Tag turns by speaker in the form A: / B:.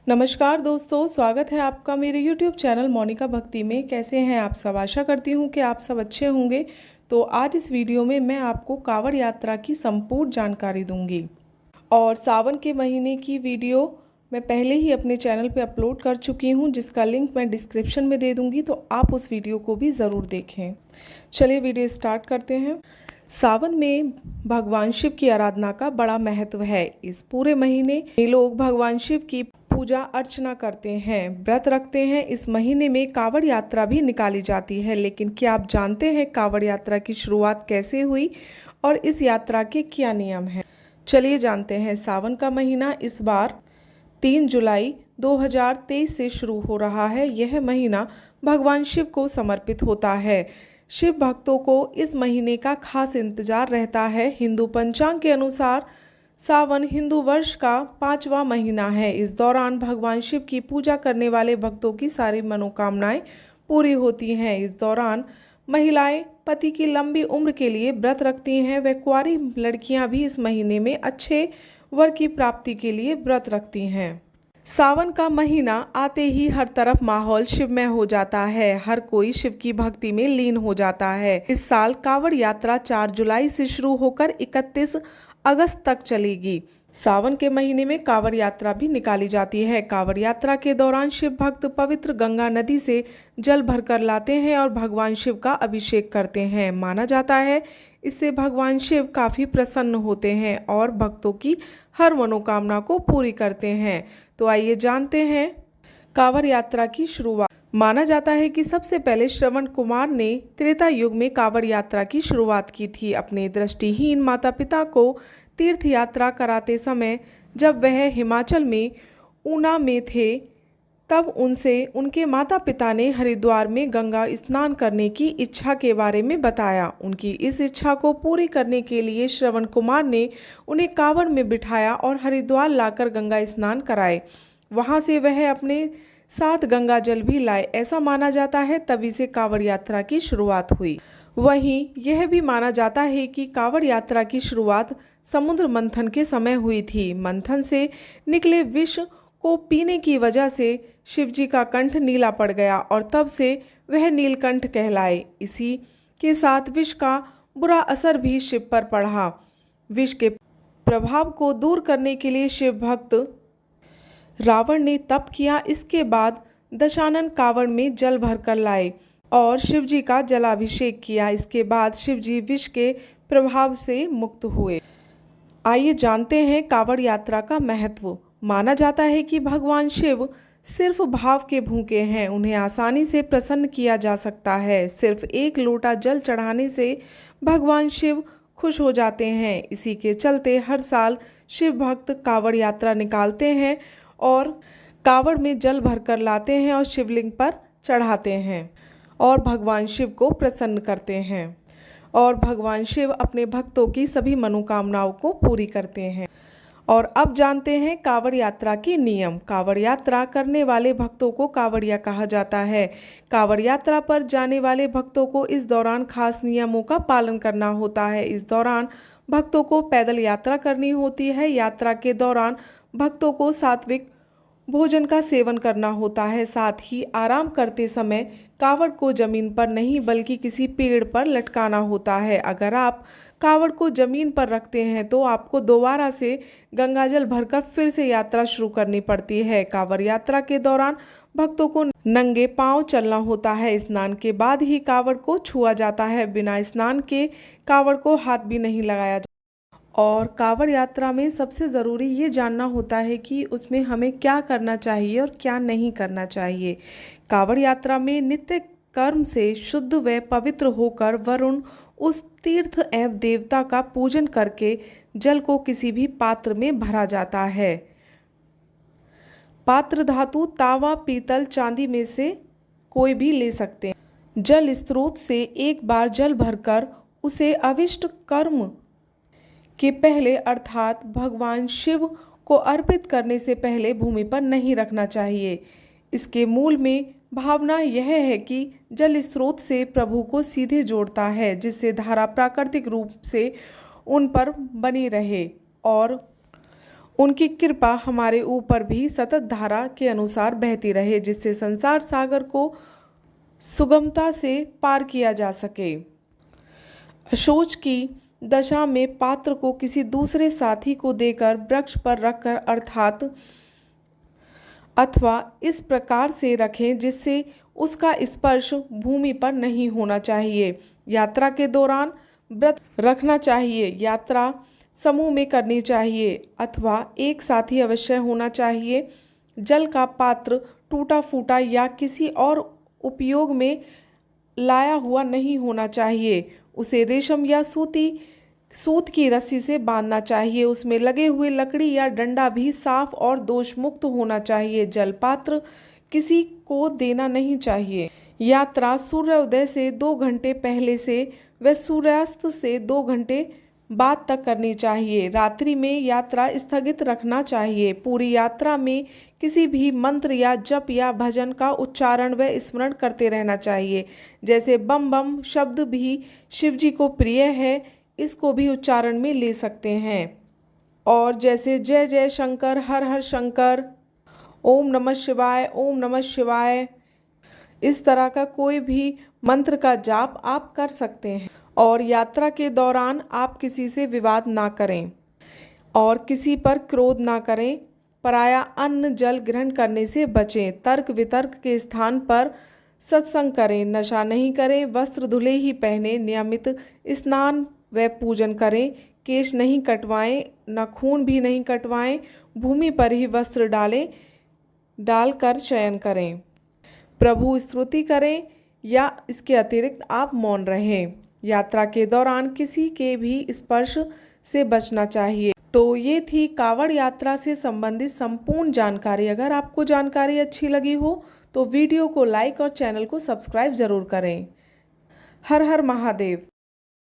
A: नमस्कार दोस्तों, स्वागत है आपका मेरे YouTube चैनल मोनिका भक्ति में। कैसे हैं आप सब? आशा करती हूँ कि आप सब अच्छे होंगे। तो आज इस वीडियो में मैं आपको कांवड़ यात्रा की संपूर्ण जानकारी दूंगी और सावन के महीने की वीडियो मैं पहले ही अपने चैनल पे अपलोड कर चुकी हूँ, जिसका लिंक मैं डिस्क्रिप्शन में दे दूँगी, तो आप उस वीडियो को भी ज़रूर देखें। चलिए वीडियो स्टार्ट करते हैं। सावन में भगवान शिव की आराधना का बड़ा महत्व है। इस पूरे महीने लोग भगवान शिव की पूजा अर्चना करते हैं, व्रत रखते हैं। इस महीने में कांवड़ यात्रा भी निकाली जाती है। लेकिन क्या आप जानते हैं कांवड़ यात्रा की शुरुआत कैसे हुई और इस यात्रा के क्या नियम हैं? चलिए जानते हैं। सावन का महीना इस बार 3 जुलाई 2023 से शुरू हो रहा है। यह महीना भगवान शिव को समर्पित होता है। शिव भक्तों को इस महीने का खास इंतजार रहता है। हिंदू पंचांग के अनुसार सावन हिंदू वर्ष का 5वां महीना है। इस दौरान भगवान शिव की पूजा करने वाले भक्तों की सारी मनोकामनाएं पूरी होती हैं। इस दौरान महिलाएं पति की लंबी उम्र के लिए व्रत रखती हैं। व कुंवारी लड़कियां भी इस महीने में अच्छे वर की प्राप्ति के लिए व्रत रखती हैं। सावन का महीना आते ही हर तरफ माहौल शिवमय हो जाता है। हर कोई शिव की भक्ति में लीन हो जाता है। इस साल कांवड़ यात्रा 4 जुलाई से शुरू होकर 31 अगस्त तक चलेगी। सावन के महीने में कांवड़ यात्रा भी निकाली जाती है। कांवड़ यात्रा के दौरान शिव भक्त पवित्र गंगा नदी से जल भरकर लाते हैं और भगवान शिव का अभिषेक करते हैं। माना जाता है इससे भगवान शिव काफ़ी प्रसन्न होते हैं और भक्तों की हर मनोकामना को पूरी करते हैं। तो आइए जानते हैं कांवड़ यात्रा की शुरुआत। माना जाता है कि सबसे पहले श्रवण कुमार ने त्रेता युग में कांवड़ यात्रा की शुरुआत की थी। अपने दृष्टिहीन माता पिता को तीर्थ यात्रा कराते समय जब वह हिमाचल में ऊना में थे, तब उनसे उनके माता पिता ने हरिद्वार में गंगा स्नान करने की इच्छा के बारे में बताया। उनकी इस इच्छा को पूरी करने के लिए श्रवण कुमार ने उन्हें कांवड़ में बिठाया और हरिद्वार लाकर गंगा स्नान कराए। वहां से वह अपने साथ गंगा जल भी लाए। ऐसा माना जाता है तभी से कांवड़ यात्रा की शुरुआत हुई। वहीं यह भी माना जाता है कि कांवड़ यात्रा की शुरुआत समुद्र मंथन के समय हुई थी। मंथन से निकले विष को पीने की वजह से शिवजी का कंठ नीला पड़ गया और तब से वह नीलकंठ कहलाए। इसी के साथ विष का बुरा असर भी शिव पर पड़ा। विष के प्रभाव को दूर करने के लिए शिव भक्त रावण ने तप किया। इसके बाद दशानन कांवड़ में जल भरकर लाए और शिवजी का जलाभिषेक किया। इसके बाद शिवजी विष के प्रभाव से मुक्त हुए। आइए जानते हैं कांवड़ यात्रा का महत्व। माना जाता है कि भगवान शिव सिर्फ भाव के भूखे हैं। उन्हें आसानी से प्रसन्न किया जा सकता है। सिर्फ एक लोटा जल चढ़ाने से भगवान शिव खुश हो जाते हैं। इसी के चलते हर साल शिव भक्त कांवड़ यात्रा निकालते हैं और कांवड़ में जल भरकर लाते हैं और शिवलिंग पर चढ़ाते हैं और भगवान शिव को प्रसन्न करते हैं और भगवान शिव अपने भक्तों की सभी मनोकामनाओं को पूरी करते हैं। और अब जानते हैं कांवड़ यात्रा के नियम। कांवड़ यात्रा करने वाले भक्तों को कांवड़िया कहा जाता है। कांवड़ यात्रा पर जाने वाले भक्तों को इस दौरान खास नियमों का पालन करना होता है। इस दौरान भक्तों को पैदल यात्रा करनी होती है। यात्रा के दौरान भक्तों को सात्विक भोजन का सेवन करना होता है। साथ ही आराम करते समय कांवड़ को जमीन पर नहीं बल्कि किसी पेड़ पर लटकाना होता है। अगर आप कांवड़ को जमीन पर रखते हैं तो आपको दोबारा से गंगाजल भरकर फिर से यात्रा शुरू करनी पड़ती है। कांवड़ यात्रा के दौरान भक्तों को नंगे पांव चलना होता है। स्नान के बाद ही कांवड़ को छुआ जाता है। बिना स्नान के कांवड़ को हाथ भी नहीं लगाया जाता। और कांवड़ यात्रा में सबसे ज़रूरी ये जानना होता है कि उसमें हमें क्या करना चाहिए और क्या नहीं करना चाहिए। कांवड़ यात्रा में नित्य कर्म से शुद्ध व पवित्र होकर वरुण उस तीर्थ एवं देवता का पूजन करके जल को किसी भी पात्र में भरा जाता है। पात्र धातु तावा, पीतल, चांदी में से कोई भी ले सकते हैं। जल स्रोत से एक बार जल भरकर उसे अविष्ट कर्म के पहले अर्थात भगवान शिव को अर्पित करने से पहले भूमि पर नहीं रखना चाहिए। इसके मूल में भावना यह है कि जल स्रोत से प्रभु को सीधे जोड़ता है, जिससे धारा प्राकृतिक रूप से उन पर बनी रहे और उनकी कृपा हमारे ऊपर भी सतत धारा के अनुसार बहती रहे, जिससे संसार सागर को सुगमता से पार किया जा सके। अशोच की दशा में पात्र को किसी दूसरे साथी को देकर वृक्ष पर रखकर अथवा इस प्रकार से रखें जिससे उसका स्पर्श भूमि पर नहीं होना चाहिए। यात्रा के दौरान व्रत रखना चाहिए। यात्रा समूह में करनी चाहिए अथवा एक साथी अवश्य होना चाहिए। जल का पात्र टूटा फूटा या किसी और उपयोग में लाया हुआ नहीं होना चाहिए। उसे रेशम या सूत की रस्सी से बांधना चाहिए। उसमें लगे हुए लकड़ी या डंडा भी साफ और दोष मुक्त होना चाहिए। जल पात्र किसी को देना नहीं चाहिए। यात्रा सूर्योदय से 2 घंटे पहले से व सूर्यास्त से 2 घंटे बाद तक करनी चाहिए। रात्रि में यात्रा स्थगित रखना चाहिए। पूरी यात्रा में किसी भी मंत्र या जप या भजन का उच्चारण व स्मरण करते रहना चाहिए। जैसे बम बम शब्द भी शिव जी को प्रिय है, इसको भी उच्चारण में ले सकते हैं। और जैसे जय जय शंकर, हर हर शंकर, ओम नमः शिवाय, ओम नमः शिवाय, इस तरह का कोई भी मंत्र का जाप आप कर सकते हैं। और यात्रा के दौरान आप किसी से विवाद ना करें और किसी पर क्रोध ना करें। पराया अन्न जल ग्रहण करने से बचें। तर्क वितर्क के स्थान पर सत्संग करें। नशा नहीं करें। वस्त्र धुले ही पहने। नियमित स्नान व पूजन करें। केश नहीं कटवाएं, नाखून भी नहीं कटवाएं। भूमि पर ही वस्त्र डालकर शयन करें। प्रभु स्तुति करें या इसके अतिरिक्त आप मौन रहें। यात्रा के दौरान किसी के भी स्पर्श से बचना चाहिए। तो ये थी कावड़ यात्रा से संबंधित संपूर्ण जानकारी। अगर आपको जानकारी अच्छी लगी हो तो वीडियो को लाइक और चैनल को सब्सक्राइब जरूर करें। हर हर महादेव।